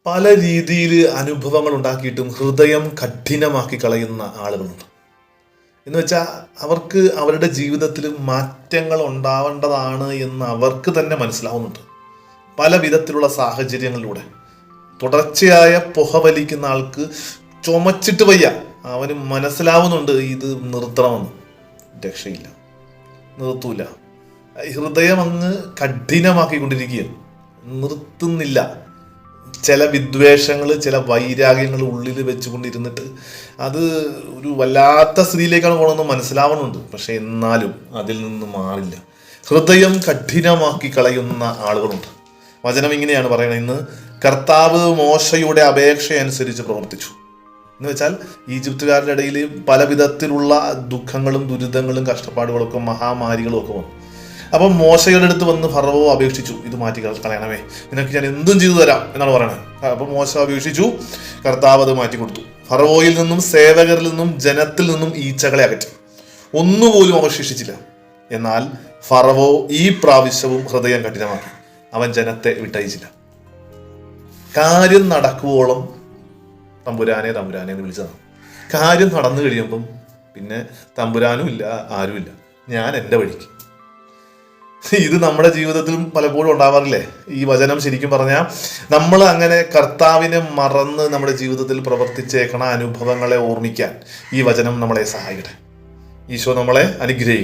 പല രീതിയിൽ അനുഭവങ്ങൾ ഉണ്ടാക്കിയിട്ടും ഹൃദയം കഠിനമാക്കി കളയുന്ന ആളുകളുണ്ട്. എന്ന് വെച്ചാൽ അവർക്ക് അവരുടെ ജീവിതത്തിൽ മാറ്റങ്ങൾ ഉണ്ടാവേണ്ടതാണ് എന്ന് അവർക്ക് തന്നെ മനസ്സിലാവുന്നുണ്ട്. പല വിധത്തിലുള്ള സാഹചര്യങ്ങളിലൂടെ തുടർച്ചയായ പുക വലിക്കുന്ന ആൾക്ക് ചുമച്ചിട്ട് വയ്യ, അവന് മനസ്സിലാവുന്നുണ്ട് ഇത് നിർത്തണമെന്ന്. രക്ഷയില്ല, നിർത്തൂല. ഹൃദയം അങ്ങ് കഠിനമാക്കിക്കൊണ്ടിരിക്കുക, നിർത്തുന്നില്ല. ചില വിദ്വേഷങ്ങൾ, ചില വൈരാഗ്യങ്ങൾ ഉള്ളിൽ വെച്ചുകൊണ്ടിരുന്നിട്ട് അത് ഒരു വല്ലാത്ത സ്ഥിതിയിലേക്കാണ് പോകണമെന്ന് മനസ്സിലാവുന്നുണ്ട്. പക്ഷെ എന്നാലും അതിൽ നിന്ന് മാറില്ല. ഹൃദയം കഠിനമാക്കി കളയുന്ന ആളുകളുണ്ട്. വചനം ഇങ്ങനെയാണ് പറയുന്നത്, ഇന്ന് കർത്താവ് മോശയുടെ അപേക്ഷയനുസരിച്ച് പ്രവർത്തിച്ചു. എന്ന് വെച്ചാൽ ഈജിപ്തുകാരുടെ ഇടയിൽ പല വിധത്തിലുള്ള ദുഃഖങ്ങളും ദുരിതങ്ങളും കഷ്ടപ്പാടുകളൊക്കെ മഹാമാരികളും ഒക്കെ വന്നു. അപ്പം മോശയുടെ അടുത്ത് വന്ന് ഫറവോ അപേക്ഷിച്ചു, ഇത് മാറ്റി കളയണമേ, നിനക്ക് ഞാൻ എന്തും ചെയ്തു തരാം എന്നാണ് പറയണത്. അപ്പം മോശ അപേക്ഷിച്ചു, കർത്താവ് അത് മാറ്റി കൊടുത്തു. ഫറവോയിൽ നിന്നും സേവകരിൽ നിന്നും ജനത്തിൽ നിന്നും ഈച്ചകളെ അകറ്റി, ഒന്നുപോലും അവശേഷിച്ചില്ല. എന്നാൽ ഫറവോ ഈ പ്രാവശ്യവും ഹൃദയം കഠിനമാക്കി, അവൻ ജനത്തെ വിട്ടയച്ചില്ല. കാര്യം നടക്കുവോളം തമ്പുരാനെ തമ്പുരാനെ എന്ന് വിളിച്ചതാണ്. കാര്യം നടന്നു കഴിയുമ്പം പിന്നെ തമ്പുരാനും ഇല്ല, ആരുമില്ല, ഞാൻ എൻ്റെ വഴിക്ക്. ഇത് നമ്മുടെ ജീവിതത്തിലും പലപ്പോഴും ഉണ്ടാവാറില്ലേ? ഈ വചനം ശരിക്കും പറഞ്ഞാൽ നമ്മൾ അങ്ങനെ കർത്താവിനെ മറന്ന് നമ്മുടെ ജീവിതത്തിൽ പ്രവർത്തിച്ചേക്കണ അനുഭവങ്ങളെ ഓർമ്മിക്കാൻ ഈ വചനം നമ്മളെ സഹായിക്കട്ടെ. ഈശോ നമ്മളെ അനുഗ്രഹിക്കും.